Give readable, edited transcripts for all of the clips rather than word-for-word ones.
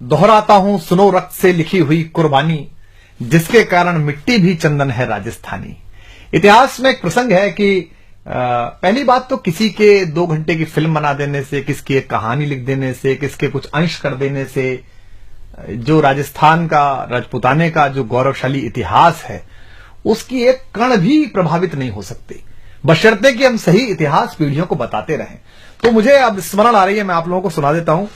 दोहराता हूं सुनो रक्त से लिखी हुई कुर्बानी, जिसके कारण मिट्टी भी चंदन है राजस्थानी। इतिहास में एक प्रसंग है कि पहली बात तो किसी के 2 घंटे की फिल्म बना देने से, किसकी एक कहानी लिख देने से, किसके कुछ अंश कर देने से जो राजस्थान का, राजपूताने का जो गौरवशाली इतिहास है, उसकी एक कण भी प्रभावित नहीं हो सकती, बशर्ते कि हम सही इतिहास पीढ़ियों को बताते रहें। तो मुझे अब स्मरण आ रही है, मैं आप लोगों को सुना देता हूं।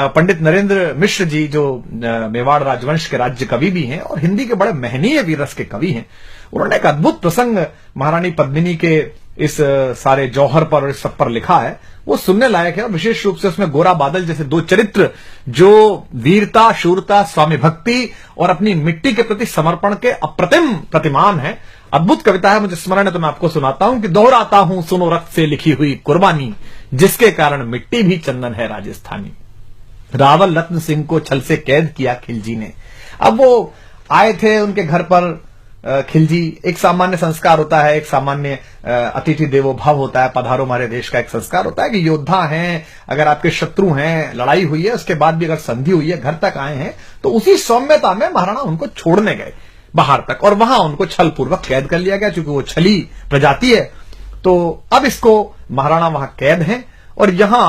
पंडित नरेंद्र मिश्र जी, जो मेवाड़ राजवंश के राज्य कवि भी हैं और हिंदी के बड़े महनीय वीर रस के कवि हैं, उन्होंने एक अद्भुत प्रसंग महारानी पद्मिनी के इस सारे जौहर पर और इस सब पर लिखा है। वो सुनने लायक है और विशेष रूप से उसमें गोरा बादल जैसे 2 चरित्र जो वीरता, शूरता, स्वामी भक्ति और अपनी मिट्टी के प्रति समर्पण के अप्रतिम प्रतिमान है। अद्भुत कविता है, मुझे स्मरण है तो मैं आपको सुनाता हूं कि दोहराता हूं सुनो रक्त से लिखी हुई कुर्बानी, जिसके कारण मिट्टी भी चंदन है राजस्थानी। रावल रत्न सिंह को छल से कैद किया खिलजी ने। अब वो आए थे उनके घर पर खिलजी, एक सामान्य संस्कार होता है, एक सामान्य अतिथि देवो भव होता है, पधारो हमारे देश का एक संस्कार होता है कि योद्धा हैं, अगर आपके शत्रु हैं, लड़ाई हुई है, उसके बाद भी अगर संधि हुई है, घर तक आए हैं, तो उसी सौम्यता में महाराणा उनको छोड़ने गए बाहर तक और वहां उनको छल पूर्वक कैद कर लिया गया, क्योंकि वो छली प्रजाति है। तो अब इसको महाराणा वहां कैद हैं और यहां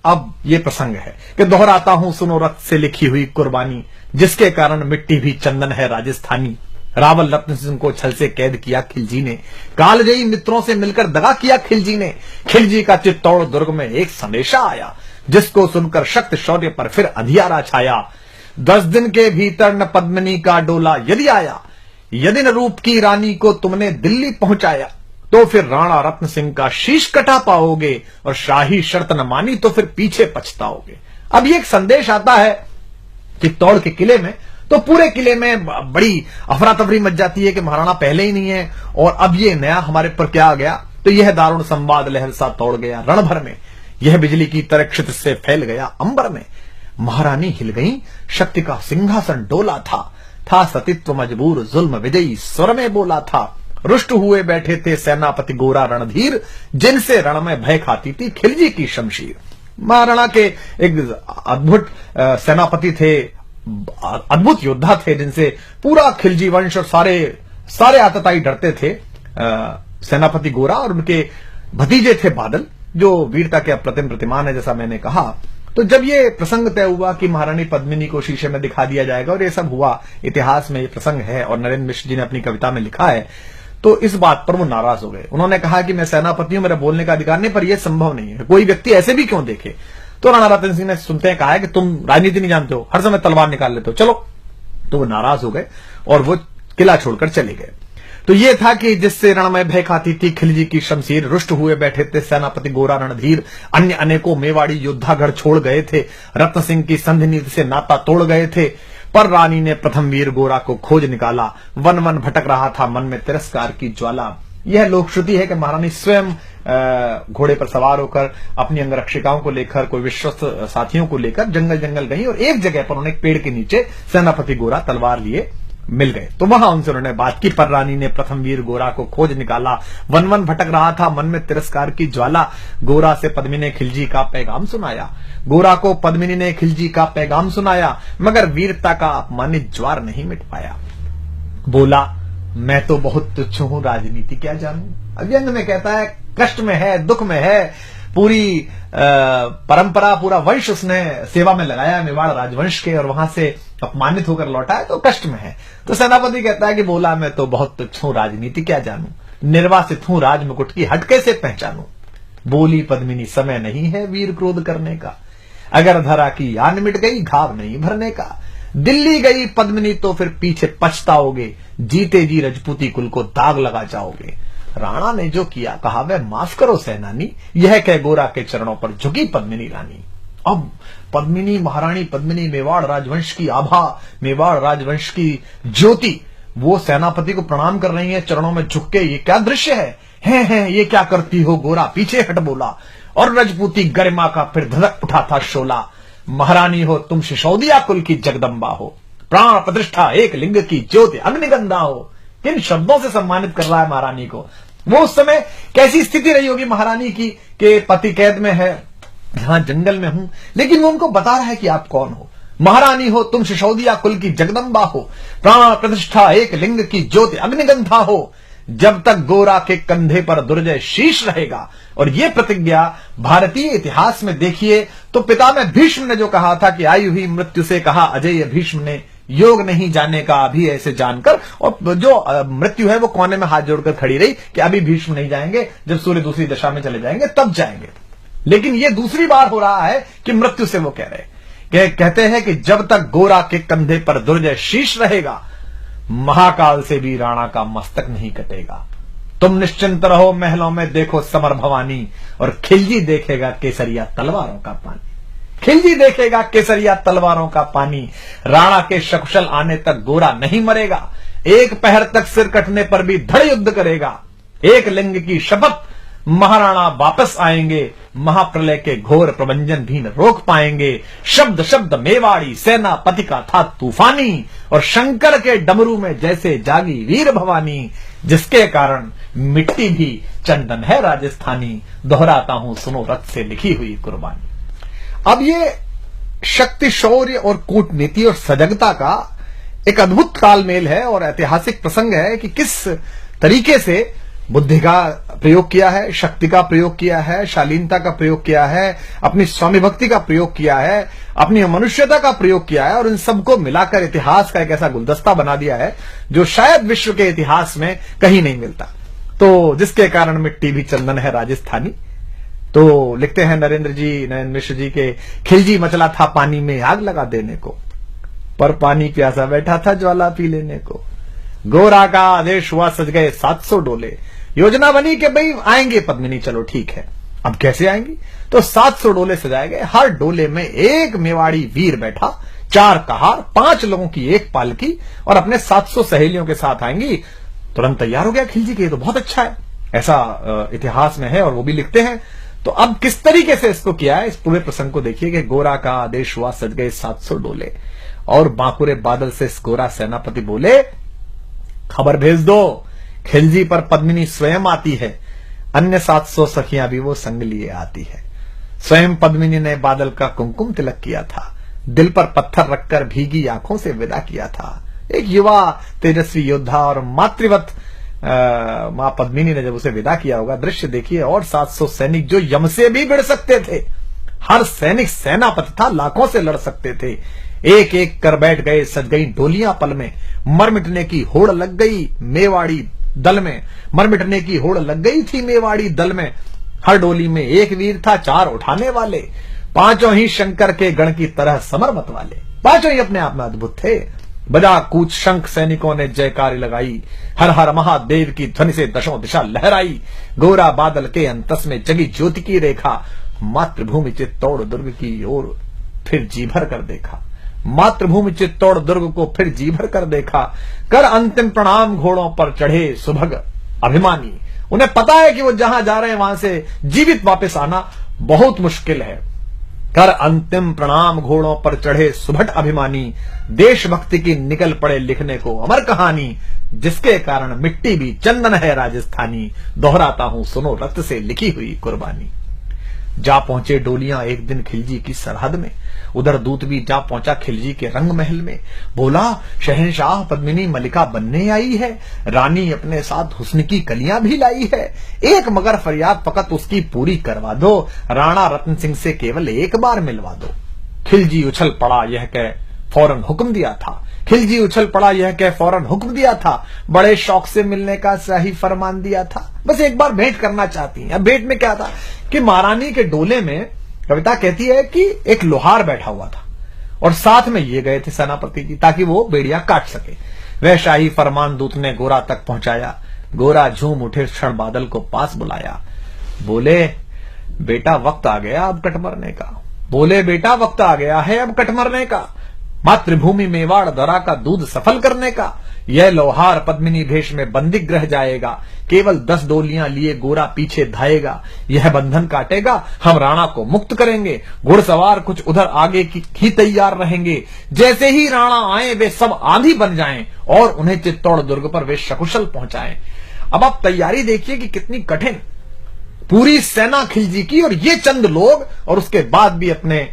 अब ये प्रसंग है कि दोहराता हूं सुनो रक्त से लिखी हुई कुर्बानी, जिसके कारण मिट्टी भी चंदन है राजस्थानी। रावल रत्न सिंह को छल से कैद किया खिलजी ने, कालजयी मित्रों से मिलकर दगा किया खिलजी ने। खिलजी का चित्तौड़ दुर्ग में एक संदेशा आया, जिसको सुनकर शक्त शौर्य पर फिर अंधियारा छाया। 10 दिन के भीतर न पद्मिनी का डोला यदि आया, यदि न रूप की रानी को तुमने दिल्ली पहुंचाया, तो फिर राणा रत्न सिंह का शीश कटा पाओगे और शाही शर्त न मानी तो फिर पीछे पछताओगे। अब ये एक संदेश आता है चित्तौड़ के किले में, तो पूरे किले में बड़ी अफरा तफरी मच जाती है कि महाराणा पहले ही नहीं है और अब ये नया हमारे पर क्या आ गया। तो यह दारुण संवाद लहर सा तोड़ गया रण भर में, यह बिजली की तरह क्षितिज से फैल गया अंबर में। महारानी हिल गई, शक्ति का सिंहासन डोला था सतीत्व मजबूर जुल्म विजयी स्वर में बोला था। रुष्ट हुए बैठे थे सेनापति गोरा रणधीर, जिनसे रण में भय खाती थी खिलजी की शमशीर। महाराणा के एक अद्भुत सेनापति थे, अद्भुत योद्धा थे, जिनसे पूरा खिलजी वंश और सारे आतताई डरते थे। सेनापति गोरा और उनके भतीजे थे बादल, जो वीरता के अप्रतिम प्रतिमान है, जैसा मैंने कहा। तो जब ये प्रसंग तय हुआ कि महारानी पद्मिनी को शीशे में दिखा दिया जाएगा और ये सब हुआ, इतिहास में ये प्रसंग है और नरेंद्र मिश्र जी ने अपनी कविता में लिखा है, तो इस बात पर वो नाराज हो गए। उन्होंने कहा कि मैं सेनापति हूं, मेरा बोलने का अधिकार नहीं, पर यह संभव नहीं है, कोई व्यक्ति ऐसे भी क्यों देखे। तो राणा रतन सिंह ने सुनते हैं कहा है कि तुम राजनीति नहीं जानते हो, हर समय तलवार निकाल लेते हो, चलो। तो वो नाराज हो गए और वो किला छोड़कर चले गए। तो ये था कि जिससे रण में भय खाती थी खिलजी की शमशीर, रुष्ट हुए बैठे थे सेनापति गोरा रणधीर, अन्य अनेकों मेवाड़ी योद्धा घर छोड़ गए थे, रत्न सिंह की संधि नीति से नाता तोड़ गए थे। पर रानी ने प्रथम वीर गोरा को खोज निकाला, वन वन भटक रहा था मन में तिरस्कार की ज्वाला। यह लोक श्रुति है कि महारानी स्वयं घोड़े पर सवार होकर अपनी अंगरक्षिकाओं को लेकर, कोई विश्वस्त साथियों को लेकर जंगल जंगल गई और एक जगह पर उन्हें एक पेड़ के नीचे सेनापति गोरा तलवार लिए मिल गए। तो वहां उनसे उन्होंने बात की। पर रानी ने प्रथम वीर गोरा को खोज निकाला, वन वन भटक रहा था मन में तिरस्कार की ज्वाला। गोरा से पद्मिनी ने खिलजी का पैगाम सुनाया, गोरा को पद्मिनी ने खिलजी का पैगाम सुनाया, मगर वीरता का अपमानित ज्वार नहीं मिट पाया। बोला मैं तो बहुत तुच्छ हूं, राजनीति क्या जानूं। अव्यंग में कहता है कष्ट में है, दुख में है, पूरी परंपरा, पूरा वंश उसने सेवा में लगाया मेवाड़ राजवंश के और वहां से अपमानित होकर लौटा है, तो कष्ट में है। तो सेनापति कहता है कि बोला मैं तो बहुत तुच्छ हूं, राजनीति क्या जानूं, निर्वासित हूं राज मुकुट की हट कैसे पहचानूं। बोली पद्मिनी समय नहीं है वीर क्रोध करने का, अगर धरा की यान मिट गई घाव नहीं भरने का। दिल्ली गई पद्मिनी तो फिर पीछे पछताओगे, जीते जी रजपूती कुल को दाग लगा जाओगे। राणा ने जो किया कहा वह माफ करो सेनानी, यह कह गोरा के चरणों पर झुकी पद्मिनी रानी। अब पद्मिनी, महारानी पद्मिनी मेवाड़ राजवंश की आभा, मेवाड़ राजवंश की ज्योति, वो सेनापति को प्रणाम कर रही है चरणों में झुक के। ये क्या दृश्य है ये क्या करती हो गोरा, पीछे हट बोला। और रजपूती गरिमा का फिर धधक उठा था शोला। महारानी हो तुम सिसोदिया कुल की जगदम्बा हो, प्राण प्रतिष्ठा एक लिंग की ज्योति अग्निगंधा हो। किन शब्दों से सम्मानित कर रहा है महारानी को। वो उस समय कैसी स्थिति रही होगी महारानी की कि पति कैद में है, यहां जंगल में हूं, लेकिन वो उनको बता रहा है कि आप कौन हो। महारानी हो तुम सिसोदिया कुल की जगदम्बा हो, प्राण प्रतिष्ठा एक लिंग की ज्योति अग्निगंधा हो, जब तक गोरा के कंधे पर दुर्जय शीश रहेगा। और ये प्रतिज्ञा भारतीय इतिहास में देखिए तो पितामह भीष्म ने जो कहा था कि आई हुई मृत्यु से कहा अजय भीष्म ने, योग नहीं जाने का अभी ऐसे जानकर, और जो मृत्यु है वो कोने में हाथ जोड़कर खड़ी रही कि अभी भीष्म नहीं जाएंगे, जब सूर्य दूसरी दिशा में चले जाएंगे तब जाएंगे। लेकिन ये दूसरी बार हो रहा है कि मृत्यु से वो कह रहे, कहते हैं कि जब तक गोरा के कंधे पर दुर्जय शीश रहेगा, महाकाल से भी राणा का मस्तक नहीं कटेगा। तुम निश्चिंत रहो महलों में देखो समर भवानी, और खिलजी देखेगा केसरिया तलवारों का पानी। खिलजी देखेगा केसरिया तलवारों का पानी। राणा के सकुशल आने तक गोरा नहीं मरेगा, एक पहर तक सिर कटने पर भी धड़ युद्ध करेगा। एक लिंग की शपथ, महाराणा वापस आएंगे, महाप्रलय के घोर प्रबंजन भी न रोक पाएंगे। शब्द शब्द मेवाड़ी सेनापति का था तूफानी, और शंकर के डमरू में जैसे जागी वीर भवानी, जिसके कारण मिट्टी भी चंदन है राजस्थानी। दोहराता हूं सुनो रक्त से लिखी हुई कुर्बानी। अब ये शक्ति, शौर्य और कूटनीति और सजगता का एक अद्भुत तालमेल है और ऐतिहासिक प्रसंग है कि किस तरीके से बुद्धि का प्रयोग किया है, शक्ति का प्रयोग किया है, शालीनता का प्रयोग किया है, अपनी स्वामी भक्ति का प्रयोग किया है, अपनी मनुष्यता का प्रयोग किया है, और इन सबको मिलाकर इतिहास का एक ऐसा गुलदस्ता बना दिया है जो शायद विश्व के इतिहास में कहीं नहीं मिलता। तो जिसके कारण मिट्टी भी चंदन है राजस्थानी। तो लिखते हैं नरेंद्र मिश्र जी के, खिलजी मचला था पानी में आग लगा देने को, पर पानी प्यासा बैठा था ज्वाला पी लेने को। गोरा का आदेश हुआ सज गए 700 डोले, योजना बनी कि भाई आएंगे पद्मिनी, चलो ठीक है। अब कैसे आएंगी? तो 700 डोले सजाए गए, हर डोले में एक मेवाड़ी वीर बैठा, 4 कहार, 5 लोगों की एक पालकी, और अपने 700 सहेलियों के साथ आएंगी। तुरंत तैयार हो गया खिलजी के, ये तो बहुत अच्छा है, ऐसा इतिहास में है और वो भी लिखते हैं। तो अब किस तरीके से इसको किया है, इस पूरे प्रसंग को देखिए कि गोरा का आदेश हुआ सज गए 700 डोले, और बांकुरे बादल से इस गोरा सेनापति बोले खबर भेज दो, खिलजी पर पद्मिनी स्वयं आती है, अन्य 700 सखियां भी वो संग लिए आती है। स्वयं पद्मिनी ने बादल का कुमकुम तिलक किया था, दिल पर पत्थर रखकर भीगी आंखों से विदा किया था। एक युवा तेजस्वी योद्धा और मातृवत मां पद्मिनी ने जब उसे विदा किया होगा, दृश्य देखिए। और 700 सैनिक जो यम से भी भिड़ सकते थे, हर सैनिक सेनापति था, लाखों से लड़ सकते थे, एक एक कर बैठ गए, सज गई डोलियां पल में, मर मिटने की होड़ लग गई मेवाड़ी दल में, मर मिटने की होड़ लग गई थी मेवाड़ी दल में। हर डोली में एक वीर था, 4 उठाने वाले, 5 ही शंकर के गण की तरह समर मत वाले, 5 ही अपने आप में अद्भुत थे। बजा कूच शंख सैनिकों ने जयकारी लगाई, हर हर महादेव की ध्वनि से दशों दिशा लहराई। गोरा बादल के अंतस में जगी ज्योति की रेखा, मातृभूमि चित्तौड़ दुर्ग की ओर फिर जी भर कर देखा, मातृभूमि चित्तौड़ दुर्ग को फिर जी भर कर देखा। कर अंतिम प्रणाम घोड़ों पर चढ़े सुभग अभिमानी, उन्हें पता है कि वो जहां जा रहे हैं वहां से जीवित वापस आना बहुत मुश्किल है। कर अंतिम प्रणाम घोड़ों पर चढ़े सुभट अभिमानी, देशभक्ति की निकल पड़े लिखने को अमर कहानी, जिसके कारण मिट्टी भी चंदन है राजस्थानी। दोहराता हूं सुनो रक्त से लिखी हुई कुर्बानी। जा पहुंचे डोलियां एक दिन खिलजी की सरहद में, उधर दूत भी जा पहुंचा खिलजी के रंग महल में। बोला शहंशाह पद्मिनी मलिका बनने आई है, रानी अपने साथ हुस्न की कलियां भी लाई है, एक मगर फरियाद फकत उसकी पूरी करवा दो, राणा रतन सिंह से केवल एक बार मिलवा दो। खिलजी उछल पड़ा यह कह फौरन हुक्म दिया था, खिलजी उछल पड़ा यह कह फौरन हुक्म दिया था, बड़े शौक से मिलने का सही फरमान दिया था, बस एक बार भेंट करना चाहती हैं। अब भेंट में क्या था कि महारानी के डोले में कविता कहती है कि एक लोहार बैठा हुआ था और साथ में ये गए थे सेनापति जी, ताकि वो बेड़िया काट सके। वह शाही फरमान दूत ने गोरा तक पहुंचाया, गोरा झूम उठे क्षण बादल को पास बुलाया, बोले बेटा वक्त आ गया अब कट मरने का, बोले बेटा वक्त आ गया है अब कट मरने का, मातृभूमि मेवाड़ दरा का दूध सफल करने का। यह लोहार पद्मिनी भेष में बंदी ग्रह जाएगा, केवल 10 डोलियां लिए गोरा पीछे धाएगा, यह बंधन काटेगा हम राणा को मुक्त करेंगे, घुड़सवार कुछ उधर आगे की ही तैयार रहेंगे, जैसे ही राणा आए वे सब आंधी बन जाएं और उन्हें चित्तौड़ दुर्ग पर वे सकुशल पहुंचाएं। अब आप तैयारी देखिए कि कितनी कठिन, पूरी सेना खिलजी की और ये चंद लोग, और उसके बाद भी अपने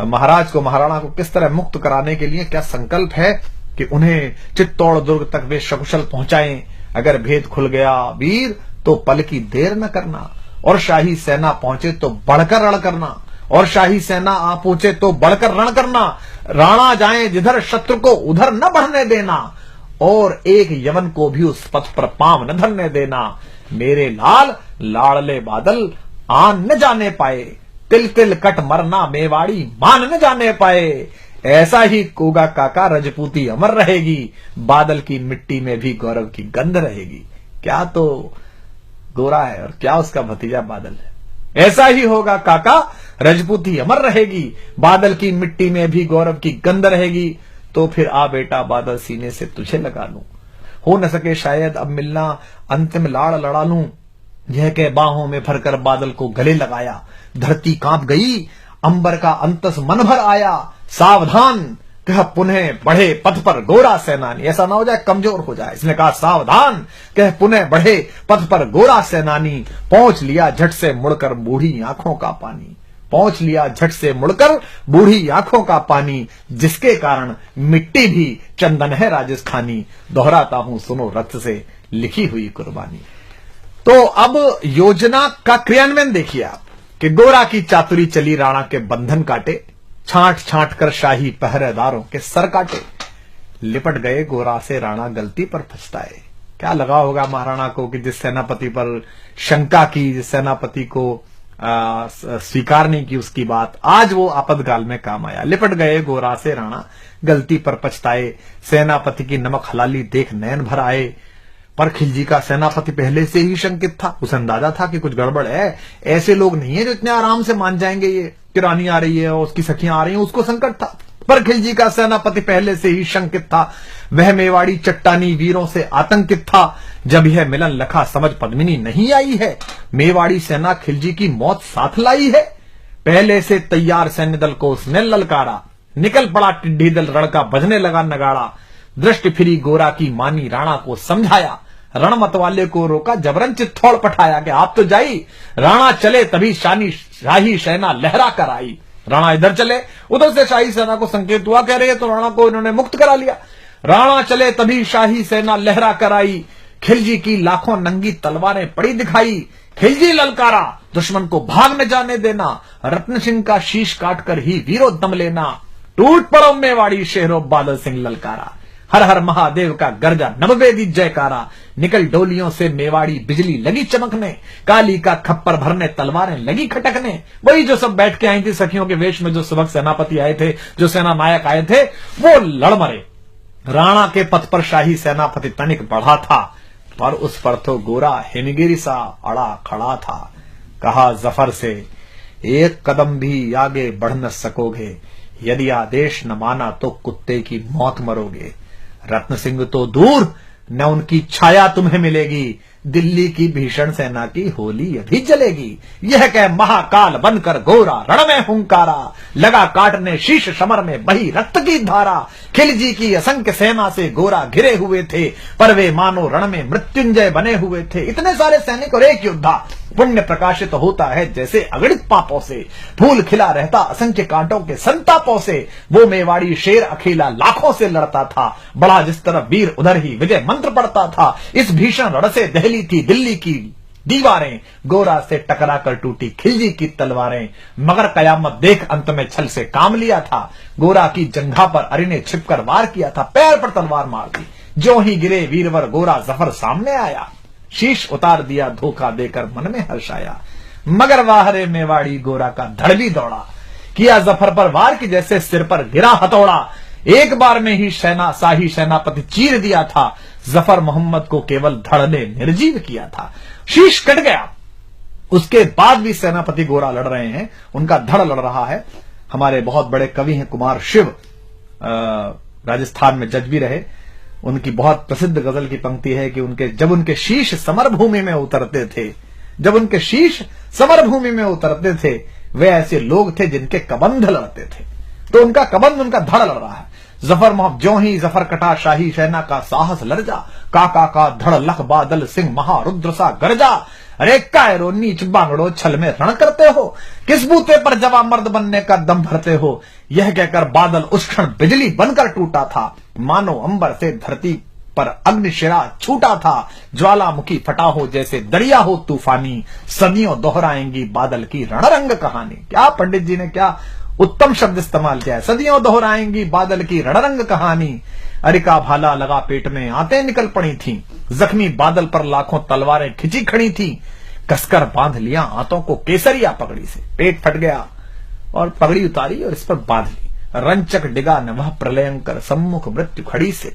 महाराज को, महाराणा को किस तरह मुक्त कराने के लिए क्या संकल्प है कि उन्हें चित्तौड़ दुर्ग तक वे सकुशल पहुंचाएं। अगर भेद खुल गया वीर तो पल की देर न करना, और शाही सेना पहुंचे तो बढ़कर रण करना, और शाही सेना आ पहुंचे तो बढ़कर रण करना। राणा जाए जिधर शत्रु को उधर न बढ़ने देना, और एक यवन को भी उस पथ पर पांव न धरने देना। मेरे लाल लाड़ले बादल आन न जाने पाए, तिल तिल कट मरना मेवाड़ी मान न जाने पाए। ऐसा ही कोगा काका रजपूती अमर रहेगी, बादल की मिट्टी में भी गौरव की गंध रहेगी। क्या तो गोरा है और क्या उसका भतीजा बादल है। ऐसा ही होगा काका, रजपूती अमर रहेगी, बादल की मिट्टी में भी गौरव की गंध रहेगी। तो फिर आ बेटा बादल, सीने से तुझे लगा लूं, हो न सके शायद अब मिलना, अंतिम लाड़ लड़ा लूं। यह कह बाहों में भरकर बादल को गले लगाया। धरती कांप गई, अंबर का अंतस मन भर आया। सावधान कह पुनः बढ़े पथ पर गोरा सेनानी। ऐसा ना हो जाए कमजोर हो जाए, इसने कहा सावधान कह पुनः बढ़े पथ पर गोरा सेनानी। पहुंच लिया झट से मुड़कर बूढ़ी आंखों का पानी, पहुंच लिया झट से मुड़कर बूढ़ी आंखों का पानी। जिसके कारण मिट्टी भी चंदन है राजस्थानी, दोहराता हूं सुनो रक्त से लिखी हुई कुर्बानी। तो अब योजना का क्रियान्वयन देखिए आप कि गोरा की चातुरी चली, राणा के बंधन काटे, छांट छांट कर शाही पहरेदारों के सर काटे। लिपट गए गोरा से राणा गलती पर पछताए। क्या लगा होगा महाराणा को कि जिस सेनापति पर शंका की, जिस सेनापति को स्वीकार नहीं की उसकी बात, आज वो आपातकाल में काम आया। लिपट गए गोरा से राणा गलती पर पछताए, सेनापति की नमक हलाली देख नयन भर आए। पर खिलजी का सेनापति पहले से ही शंकित था, उसे अंदाजा था कि कुछ गड़बड़ है। ऐसे लोग नहीं है जो इतने आराम से मान जाएंगे ये कि रानी आ रही है और उसकी सखियां आ रही हैं, उसको संकट था। पर खिलजी का सेनापति पहले से ही शंकित था, वह मेवाड़ी चट्टानी वीरों से आतंकित था। जब यह मिलन लखा समझ पद्मिनी नहीं आई है, मेवाड़ी सेना खिलजी की मौत साथ लाई है। पहले से तैयार सैन्य दल को उसने ललकारा, निकल पड़ा टिड्डी दल, रण का बजने लगा नगाड़ा। दृष्टि फिरी गोरा की मानी, राणा को समझाया, रण मतवाले को रोका, जबरन चित्तौड़ पठाया कि आप तो जाई। राणा चले तभी शाही सेना लहरा कर आई। राणा इधर चले, उधर से शाही सेना को संकेत हुआ, कह रहे तो राणा को इन्होंने मुक्त करा लिया। राणा चले तभी शाही सेना लहरा कर आई। खिलजी की लाखों नंगी तलवारें पड़ी दिखाई। खिलजी ललकारा, दुश्मन को भाग न जाने देना, रत्न सिंह का शीश काटकर ही वीरो दम लेना। टूट पड़ो मेवाड़ी शहरों, बादल सिंह ललकारा। हर हर महादेव का गर्जा, नववेदी जयकारा। निकल डोलियों से मेवाड़ी, बिजली लगी चमकने, काली का खप्पर भरने, तलवारें लगी खटकने। वही जो सब बैठ के आई थी सखियों के वेश में, जो सुबह सेनापति आए थे, जो सेना नायक आए थे, वो लड़ मरे। राणा के पथ पर शाही सेनापति तनिक बढ़ा था, पर उस पर तो गोरा हिमगिरी सा अड़ा खड़ा था। कहा जफर से, एक कदम भी आगे बढ़ न सकोगे, यदि आदेश न माना तो कुत्ते की मौत मरोगे। रत्न सिंह तो दूर, न उनकी छाया तुम्हें मिलेगी, दिल्ली की भीषण सेना की होली अभी जलेगी। यह कह महाकाल बनकर गोरा रण में हुंकारा, लगा काटने शीश समर में बही रक्त की धारा। खिलजी की असंख्य सेना से गोरा घिरे हुए थे, पर वे मानो रण में मृत्युंजय बने हुए थे। इतने सारे सैनिक और एक योद्धा, पुण्य प्रकाशित होता है जैसे अगणित पापों से, फूल खिला रहता असंख्य कांटों के संतापों से। वो मेवाड़ी शेर अकेला लाखों से लड़ता था, बड़ा जिस तरफ वीर उधर ही विजय मंत्र पड़ता था। इस भीषण रण से दहली थी दिल्ली की दीवारें, गोरा से टकरा कर टूटी खिलजी की तलवारें। मगर कयामत देख अंत में छल से काम लिया था, गोरा की जंघा पर अरि ने छिपकर वार किया था, पैर पर तलवार मार दी। जो ही गिरे वीरवर गोरा जफर सामने आया, शीश उतार दिया धोखा देकर मन में हर्ष आया। मगर वाहरे मेवाड़ी गोरा का धड़ भी दौड़ा, किया जफर पर वार की जैसे सिर पर गिरा हथौड़ा। एक बार में ही शाही सेनापति चीर दिया था, जफर मोहम्मद को केवल धड़ ने निर्जीव किया था। शीश कट गया, उसके बाद भी सेनापति गोरा लड़ रहे हैं, उनका धड़ लड़ रहा है। हमारे बहुत बड़े कवि हैं कुमार शिव, राजस्थान में जज भी रहे। उनकी बहुत प्रसिद्ध गजल की पंक्ति है कि जब उनके शीश समर भूमि में उतरते थे, जब उनके शीश समर भूमि में उतरते थे, वे ऐसे लोग थे जिनके कबंध लड़ते थे। तो उनका कबंध, उनका धड़ लड़ रहा है। जफर मोहम्मद ज्यों ही जफर कटा, शाही सेना का साहस लर्जा। काका का धड़ लख, बादल सिंह महारुद्र सा गरजा। अरे कायरो नीच बांगड़ो छल में रण करते हो, किस बूते पर जवा मर्द बनने का दम भरते हो। यह कहकर बादल उस क्षण बिजली बनकर टूटा था, मानो अंबर से धरती पर अग्निशिरा छूटा था। ज्वालामुखी फटा हो जैसे दरिया हो तूफानी, सदियों दोहराएंगी बादल की रणरंग कहानी। क्या पंडित जी ने क्या उत्तम शब्द इस्तेमाल किया है, सदियों दोहराएंगी बादल की रणरंग कहानी। अरिका भाला लगा पेट में आंतें निकल पड़ी थीं, जख्मी बादल पर लाखों तलवारें खिंची खड़ी थीं। कसकर बांध लिया आंतों को केसरिया पगड़ी से, पेट फट गया और पगड़ी उतारी और इस पर बांध ली। रंचक डिगा न वह प्रलयंकर, सम्मुख मृत्यु खड़ी से।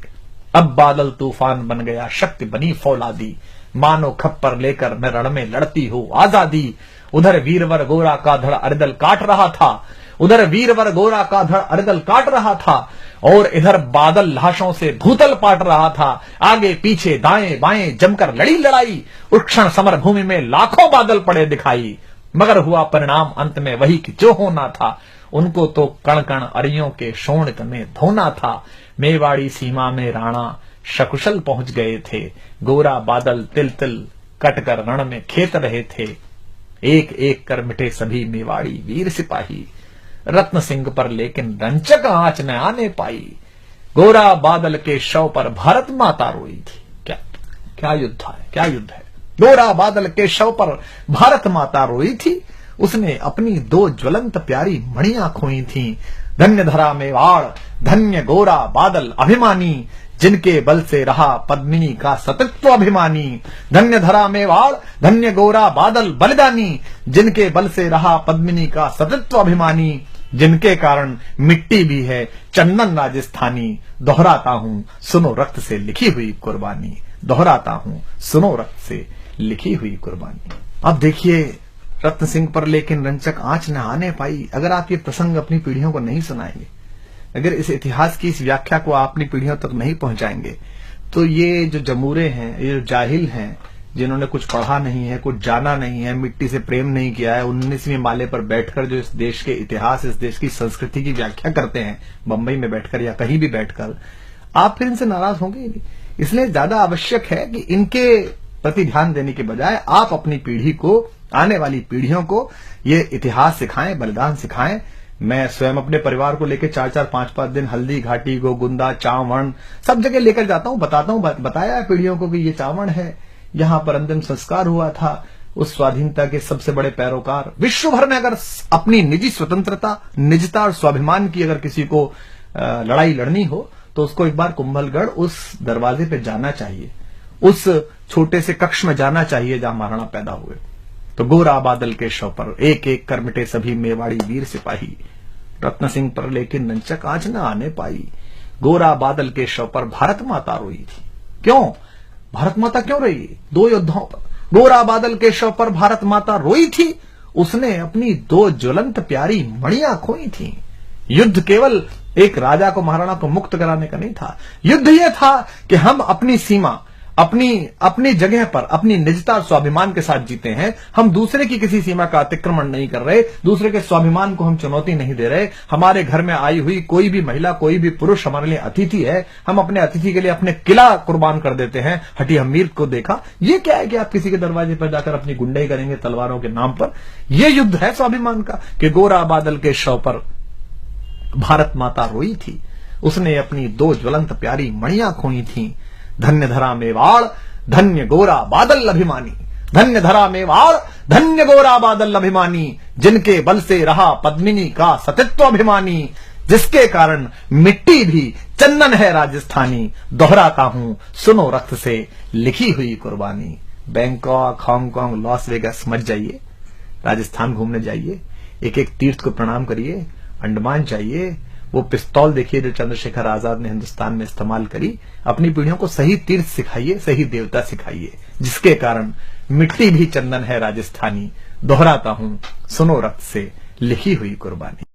अब बादल तूफान बन गया, शक्ति बनी फौलादी, मानो खप्पर लेकर मैं रण में लड़ती हो आजादी। उधर वीरवर गोरा का धड़ अरिदल काट रहा था, उधर वीरवर गोरा का धड़ अरिदल काट रहा था, और इधर बादल लाशों से भूतल पाट रहा था। आगे पीछे दाएं बाएं जमकर लड़ी लड़ाई, उस क्षण समर भूमि में लाखों बादल पड़े दिखाई। मगर हुआ परिणाम अंत में वही कि जो होना था, उनको तो कण कण अरियों के शोणित में धोना था। मेवाड़ी सीमा में राणा सकुशल पहुंच गए थे, गोरा बादल तिल तिल कटकर रण में खेत रहे थे। एक एक कर मिटे सभी मेवाड़ी वीर सिपाही, रत्न सिंह पर लेकिन रंचक आंच न आने पाई। गोरा बादल के शव पर भारत माता रोई थी। क्या क्या युद्ध है, क्या युद्ध है। गोरा बादल के शव पर भारत माता रोई थी, उसने अपनी दो ज्वलंत प्यारी मणियां खोई थीं। धन्य धरा मेवाड़, धन्य गोरा बादल अभिमानी, जिनके बल से रहा पद्मिनी का सतत्व अभिमानी। धन्य धरा मेवाड़, धन्य गोरा बादल बलिदानी, जिनके बल से रहा पद्मिनी का सतत्व अभिमानी, जिनके कारण मिट्टी भी है चंदन राजस्थानी। दोहराता हूं सुनो रक्त से लिखी हुई कुर्बानी, दोहराता हूं सुनो रक्त से लिखी हुई कुर्बानी। अब देखिए रत्न सिंह पर लेकिन रंचक आंच न आने पाई। अगर आप ये प्रसंग अपनी पीढ़ियों को नहीं सुनाएंगे, अगर इस इतिहास की इस व्याख्या को आप अपनी पीढ़ियों तक नहीं पहुंचाएंगे, तो ये जो जमूरे हैं, ये जो जाहिल हैं, जिन्होंने कुछ पढ़ा नहीं है, कुछ जाना नहीं है, मिट्टी से प्रेम नहीं किया है, 19वीं माले पर बैठकर जो इस देश के इतिहास, इस देश की संस्कृति की व्याख्या करते हैं, बंबई में बैठकर या कहीं भी बैठकर, आप फिर इनसे नाराज होंगे ही नहीं। इसलिए ज्यादा आवश्यक है कि इनके प्रति ध्यान देने के बजाय आप अपनी पीढ़ी को, आने वाली पीढ़ियों को ये इतिहास सिखाएं, बलिदान सिखाएं। मैं स्वयं अपने परिवार को लेकर 4-4, 5-5 दिन हल्दी घाटी, गोगुंदा, चावण सब जगह लेकर जाता हूं, बताता हूं, बताया पीढ़ियों को कि ये चावण है, यहां पर अंतिम संस्कार हुआ था उस स्वाधीनता के सबसे बड़े पैरोकार। विश्व भर में अगर अपनी निजी स्वतंत्रता, निजता और स्वाभिमान की अगर किसी को लड़ाई लड़नी हो, तो उसको एक बार कुंभलगढ़ उस दरवाजे पे जाना चाहिए, उस छोटे से कक्ष में जाना चाहिए जहां महाराणा पैदा हुए। तो गोरा बादल के शव पर एक एक कर मिटे सभी मेवाड़ी वीर सिपाही, रत्न सिंह पर लेकिन रंचक आंच न आने पाई। गोरा बादल के शव पर भारत माता रोई थी। क्यों भारत माता क्यों रोई? दो योद्धाओं पर। गोरा बादल के शव पर भारत माता रोई थी, उसने अपनी दो ज्वलंत प्यारी मणियां खोई थी। युद्ध केवल एक राजा को, महाराणा को मुक्त कराने का नहीं था। युद्ध यह था कि हम अपनी सीमा, अपनी जगह पर अपनी निजता और स्वाभिमान के साथ जीते हैं। हम दूसरे की किसी सीमा का अतिक्रमण नहीं कर रहे, दूसरे के स्वाभिमान को हम चुनौती नहीं दे रहे। हमारे घर में आई हुई कोई भी महिला, कोई भी पुरुष हमारे लिए अतिथि है, हम अपने अतिथि के लिए अपने किला कुर्बान कर देते हैं। हटी हमीर को देखा, ये क्या है कि आप किसी के दरवाजे पर जाकर अपनी गुंडाई करेंगे तलवारों के नाम पर। यह युद्ध है स्वाभिमान का कि गोरा बादल के शव पर भारत माता रोई थी, उसने अपनी दो ज्वलंत प्यारी मणियां खोई थी। धन्य धरा मेवाड़, धन्य गोरा बादल अभिमानी, धन्य धरा मेवाड़, धन्य गोरा बादल अभिमानी, जिनके बल से रहा पद्मिनी का सतित्व अभिमानी, जिसके कारण मिट्टी भी चंदन है राजस्थानी। दोहराता हूं सुनो रक्त से लिखी हुई कुर्बानी। बैंकॉक, हांगकांग, लॉस वेगस मत जाइए, राजस्थान घूमने जाइए, एक एक तीर्थ को प्रणाम करिए। अंडमान जाइए, वो पिस्तौल देखिए जो चंद्रशेखर आजाद ने हिंदुस्तान में इस्तेमाल करी। अपनी पीढ़ियों को सही तीर्थ सिखाइए, सही देवता सिखाइए, जिसके कारण मिट्टी भी चंदन है राजस्थानी। दोहराता हूं सुनो रक्त से लिखी हुई कुर्बानी।